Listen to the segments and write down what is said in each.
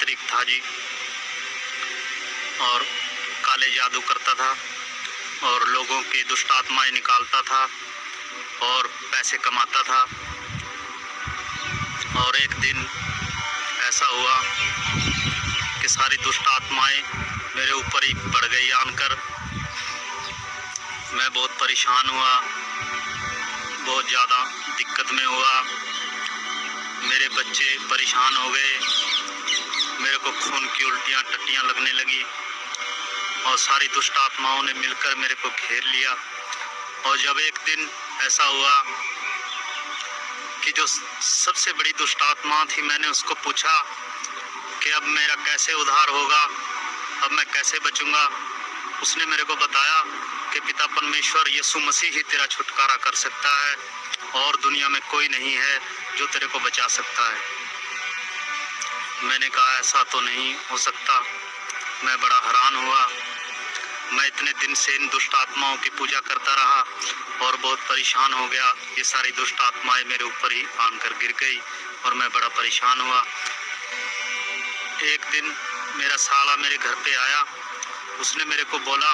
तांत्रिक था जी, और काले जादू करता था और लोगों की दुष्ट आत्माएं निकालता था और पैसे कमाता था। और एक दिन ऐसा हुआ कि सारी दुष्ट आत्माएं मेरे ऊपर ही पड़ गई आनकर। मैं बहुत परेशान हुआ, बहुत ज़्यादा दिक्कत में हुआ। मेरे बच्चे परेशान हो गए, मेरे को खून की उल्टियाँ टट्टियाँ लगने लगी और सारी दुष्ट आत्माओं ने मिलकर मेरे को घेर लिया। और जब एक दिन ऐसा हुआ कि जो सबसे बड़ी दुष्ट आत्मा थी, मैंने उसको पूछा कि अब मेरा कैसे उद्धार होगा, अब मैं कैसे बचूंगा। उसने मेरे को बताया कि पिता परमेश्वर यीशु मसीह ही तेरा छुटकारा कर सकता है और दुनिया में कोई नहीं है जो तेरे को बचा सकता है। मैंने कहा ऐसा तो नहीं हो सकता। मैं बड़ा हैरान हुआ। मैं इतने दिन से इन दुष्ट आत्माओं की पूजा करता रहा और बहुत परेशान हो गया। ये सारी दुष्ट आत्माएं मेरे ऊपर ही आकर गिर गई और मैं बड़ा परेशान हुआ। एक दिन मेरा साला मेरे घर पे आया। उसने मेरे को बोला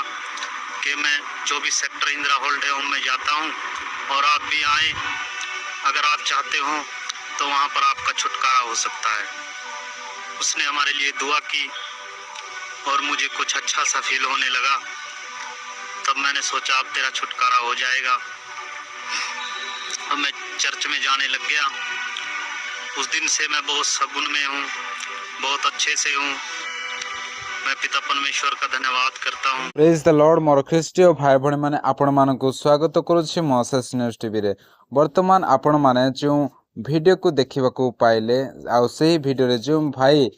कि मैं 24 सेक्टर इंदिरा हॉलिडे होम में जाता हूँ और आप भी आए, अगर आप चाहते हो तो वहाँ पर आपका छुटकारा हो सकता है। उसने हमारे लिए दुआ की और मुझे कुछ अच्छा सा फील होने लगा। तब मैंने सोचा अब तेरा छुटकारा हो जाएगा। अब मैं चर्च में जाने लग गया। उस दिन से मैं बहुत सगुन में हूँ, बहुत अच्छे से हूँ। मैं पिता परमेश्वर का धन्यवाद करता हूँ। Praise the lord. मोर ख्रीष्टीय भाई भणी माने आपण मानकु स्वागत करुछि मोसेस न्यूज टीवी रे। वर्तमान आपण माने जो वीडियो को देखिबाकू पाइले आ सेही वीडियो रे जो भाई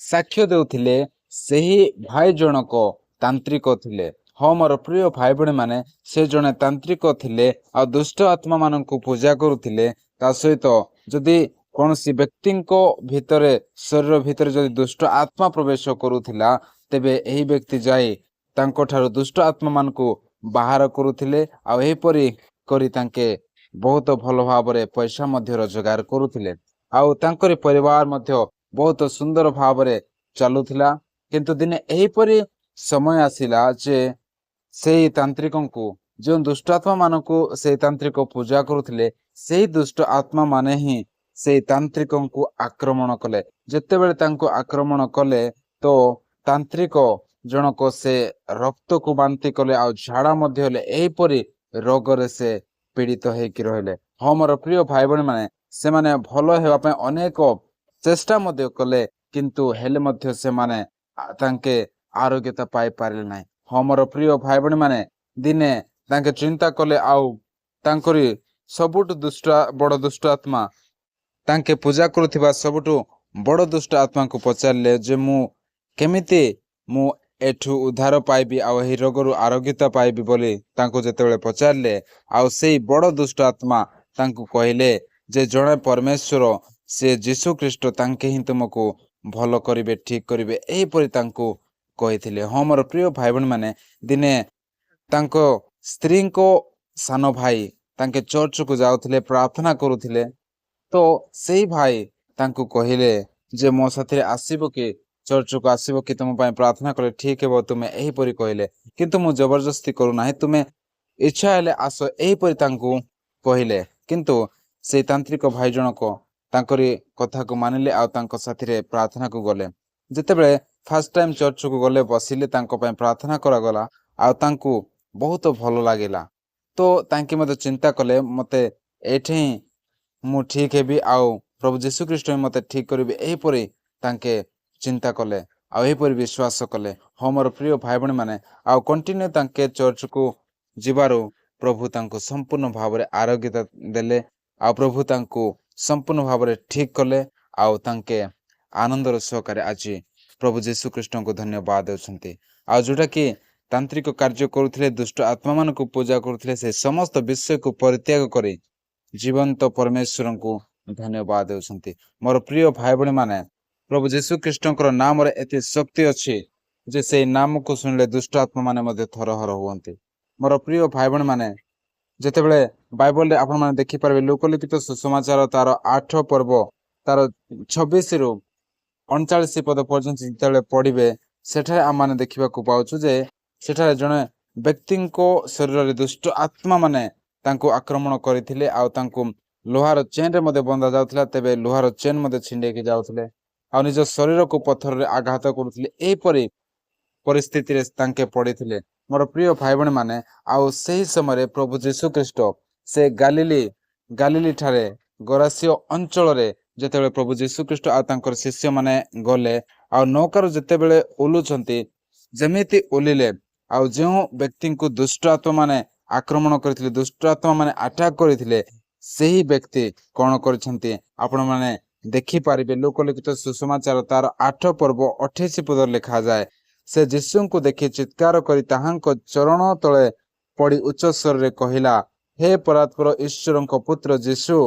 साक्ष्य देउथिले सेही भाई जनक तांत्रिक थिले। हाँ मोर प्रिय भाई भणी माने से जने तांत्रिक थिले आ दुष्ट आत्मा मानकु पूजा करुथिले। ता सहित जदि कोनसी व्यक्तिको भितरे शरीर भितरे जदि दुष्ट आत्मा प्रवेश करुथिला तेबे एही व्यक्ति जाई तांको ठारो दुष्ट आत्मा मानकु बाहर करुथिले आ एहीपरि करी तांके बहुत भल भावरे पैसा मध्य रोजगार करुथिले आउ तांकरी परिवार मध्य बहुत सुंदर भावरे चलुथिला। किंतु दिने एहीपरि समय आसिला जे सेही तांत्रिकंकु जो दुष्ट आत्मा मानकु सेही तांत्रिक पूजा करुथिले सेही दुष्ट आत्मा माने ही सेही तांत्रिकंकु आक्रमण कले। जेतेबेले तांको आक्रमण कले तो तांत्रिक जनक से रक्त को बांति कले आ झाड़ा मध्य हेले एहीपरि रोगरे से पीड़ित होइकि रहिले। हाँ मोर प्रिय भाई भणी माने से माने भल हेबा पय अनेक चेष्टा मध्य कले किंतु हेले मध्य से माने तांके आरोग्यता पाई पारिले नाही। हाँ मोर प्रिय भाई भणी माने दिने तांके चिंता कले आउ तांकरी सबुठ दुष्ट बड़ दुष्ट आत्मा तांके पूजा करुथिबा सबुठु बड़ दुष्ट आत्मा को पचारले जे मु केमिति मु एठु उद्धार पाइबी आ एही रोगरु आरोग्यता पाइबी बोली तांको जेतेबेले पचारले आ सेही बड़ दुष्ट आत्मा तांको कहिले जे जणे परमेश्वर से यीशु ख्रीष्ट तांके ही तुमको भल करिवे ठीक करिवे एहीपरि तांको कहिथिले। हाँ मोर प्रिय भाई भणी माने दिने तांको स्त्री को सान भाई तांके चर्च को जाउथिले प्रार्थना करुथिले तो सेही भाई तांको कहिले जे मो साथी आसीबो कि चर्च को आसीबो कि तुम पाए प्रार्थना करे ठीक है तुम्हें एहीपरि कहिले किंतु मु जबरदस्ती करू नाही तुम्हें इच्छा हेले आस एहीपरि तांको कहिले। किंतु से तांत्रिक भाई जनक तांकरी कथा को मानिले आ तांको साथी रे प्रार्थना को गले। जेतेबेले फर्स्ट टाइम चर्च को गले बसिले तांको पाए प्रार्थना करा गला आ तांको बहुत भलो लागिला तो तांकी मते चिंता कले मते एठी मु ठीक हेबी आउ प्रभु यीशु ख्रीष्ट मते ठीक करिबे एहीपरि तांके चिंता कले आ एहीपरि विश्वास कले। हाँ मोर प्रिय भाई भणी माने आ कंटिन्यू तांके चर्च को जिबारो प्रभु तांको संपूर्ण भावरे आरोग्यता देले आ प्रभु तांको संपूर्ण भावरे ठीक कले आ तांके आनंदर सहकारे आज प्रभु यीशु ख्रीष्ट को धन्यवाद देउछंती। आ जोटा कि तांत्रिक कार्य करुथिले दुष्ट आत्मा मान को पूजा करुथिले से समस्त विषय को परित्याग करी जीवंत परमेश्वर को धन्यवाद देउछंती। मोर प्रिय भाई भणी माने प्रभु यीशु ख्रीष्ट नाम रे एते शक्ति अछि जे से नाम को सुनले दुष्ट आत्मा माने मध्ये थरहर हुअन्ते। मोर प्रिय भाई भणी माने जेतेबेले बाइबल रे आपण माने देखि परबे लोकलिखित सुसमाचार तार 8 पर्व तार 26 रु 39 ପଦ ପର୍ଯ୍ୟନ୍ତ ଯେତେବେଳେ ପଢିବେ ସେଠାରେ ଆମମାନେ ଦେଖିବାକୁ ପାଉଛୁ ଯେ ସେଠାରେ ଜଣେ ବ୍ୟକ୍ତିଙ୍କ ଶରୀରରେ ଦୁଷ୍ଟ ଆତ୍ମା ମାନେ ତାଙ୍କୁ ଆକ୍ରମଣ କରିଥିଲେ ଆଉ ତାଙ୍କୁ ଲୁହାର ଚେନରେ ମଧ୍ୟ ବନ୍ଧା ଯାଉଥିଲା। ତେବେ ଲୁହାର ଚେନ୍ ମଧ୍ୟ ଛିଣ୍ଡେଇକି ଯାଉଥିଲେ ଆଉ ନିଜ ଶରୀରକୁ ପଥରରେ ଆଘାତ କରୁଥିଲେ। ଏହିପରି ପରିସ୍ଥିତିରେ ତାଙ୍କେ ପଡିଥିଲେ ମୋର ପ୍ରିୟ ଭାଇ ଭଉଣୀ ମାନେ। ଆଉ ସେହି ସମୟରେ ପ୍ରଭୁ ଯୀଶୁ ଖ୍ରୀଷ୍ଟ ସେ ଗାଲିଲି ଠାରେ ଗରାସିୟ ଅଞ୍ଚଳରେ ଯେତେବେଳେ ପ୍ରଭୁ ଯୀଶୁ ଖ୍ରୀଷ୍ଟ ଆଉ ତାଙ୍କର ଶିଷ୍ୟମାନେ ଗଲେ ଆଉ ନୌକାରୁ ଯେତେବେଳେ ଓହ୍ଲୁଛନ୍ତି, ଯେମିତି ଓହ୍ଲିଲେ ଆଉ ଯେଉଁ ବ୍ୟକ୍ତିଙ୍କୁ ଦୁଷ୍ଟ ଆତ୍ମା ମାନେ ଆକ୍ରମଣ କରିଥିଲେ, ଦୁଷ୍ଟ ଆତ୍ମା ମାନେ ଆଟାକ୍ କରିଥିଲେ, ସେହି ବ୍ୟକ୍ତି କଣ କରିଛନ୍ତି ଆପଣମାନେ ଦେଖିପାରିବେ। ଲୋକଲିଖିତ ସୁସମାଚାର ତାର 8 ପର୍ବ 28 ପଦରେ ଲେଖାଯାଏ, ସେ ଯୀଶୁଙ୍କୁ ଦେଖି ଚିତ୍କାର କରି ତାହାଙ୍କ ଚରଣ ତଳେ ପଡ଼ି ଉଚ୍ଚ ସ୍ୱରରେ କହିଲା, ହେ ପରାତ୍ପର ଈଶ୍ୱରଙ୍କ ପୁତ୍ର ଯୀଶୁ,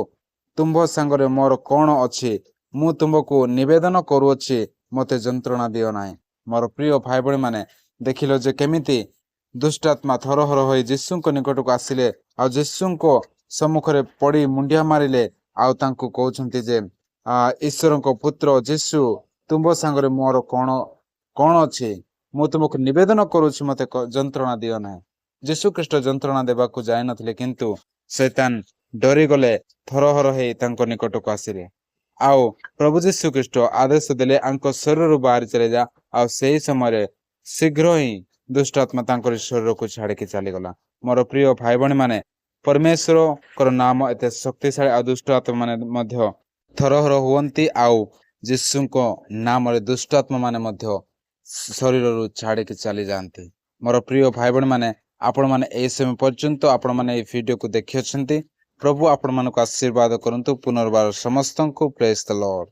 ତୁମ୍ଭ ସାଙ୍ଗରେ ମୋର କଣ ଅଛି? ମୁଁ ତୁମକୁ ନିବେଦନ କରୁଅଛି, ମୋତେ ଯନ୍ତ୍ରଣା ଦିଅ ନାହିଁ। ମୋର ପ୍ରିୟ ଭାଇ ଭଉଣୀ ମାନେ, ଦେଖିଲ ଯେ କେମିତି ଦୁଷ୍ଟାତ୍ମା ଥରହର ହୋଇ ଯୀଶୁଙ୍କ ନିକଟକୁ ଆସିଲେ ଆଉ ଯୀଶୁଙ୍କ ସମ୍ମୁଖରେ ପଡ଼ି ମୁଣ୍ଡିଆ ମାରିଲେ ଆଉ ତାଙ୍କୁ କହୁଛନ୍ତି ଯେ ଈଶ୍ୱରଙ୍କ ପୁତ୍ର ଯୀଶୁ, ତୁମ୍ଭ ସାଙ୍ଗରେ ମୋର କଣ ଅଛି? ମୁଁ ତୁମକୁ ନିବେଦନ କରୁଛି, ମୋତେ ଯନ୍ତ୍ରଣା ଦିଅ ନାହିଁ। ଯୀଶୁ ଖ୍ରୀଷ୍ଟ ଯନ୍ତ୍ରଣା ଦେବାକୁ ଯାଇନଥିଲେ, କିନ୍ତୁ ଶୈତାନ ଡରିଗଲେ, ଥରହର ହେଇ ତାଙ୍କ ନିକଟକୁ ଆସିଲେ ଆଉ ପ୍ରଭୁ ଯୀଶୁ ଖ୍ରୀଷ୍ଟ ଆଦେଶ ଦେଲେ ଆଙ୍କ ଶରୀରରୁ ବାହାରି ଚାଲିଯା। ଆଉ ସେହି ସମୟରେ ଶୀଘ୍ର ହିଁ ଦୁଷ୍ଟାତ୍ମା ତାଙ୍କର ଶରୀରକୁ ଛାଡ଼ିକି ଚାଲିଗଲା। ମୋର ପ୍ରିୟ ଭାଇ ଭଉଣୀ ମାନେ, ପରମେଶ୍ୱରଙ୍କର ନାମ ଏତେ ଶକ୍ତିଶାଳୀ ଆଉ ଦୁଷ୍ଟ ଆତ୍ମା ମାନେ ମଧ୍ୟ ଥରହର ହୁଅନ୍ତି ଆଉ ଯୀଶୁଙ୍କ ନାମରେ ଦୁଷ୍ଟାତ୍ମା ମାନେ ମଧ୍ୟ ଶରୀରରୁ ଛାଡ଼ିକି ଚାଲିଯାଆନ୍ତି। ମୋର ପ୍ରିୟ ଭାଇ ଭଉଣୀ ମାନେ, ଆପଣମାନେ ଏହି ସମୟ ପର୍ଯ୍ୟନ୍ତ ଆପଣମାନେ ଏହି ଭିଡ଼ିଓକୁ ଦେଖିଅଛନ୍ତି। ପ୍ରଭୁ ଆପଣମାନଙ୍କୁ ଆଶୀର୍ବାଦ କରନ୍ତୁ। ପୁନର୍ବାର ସମସ୍ତଙ୍କୁ ପ୍ରେଜ୍ ଦ ଲର୍ଡ।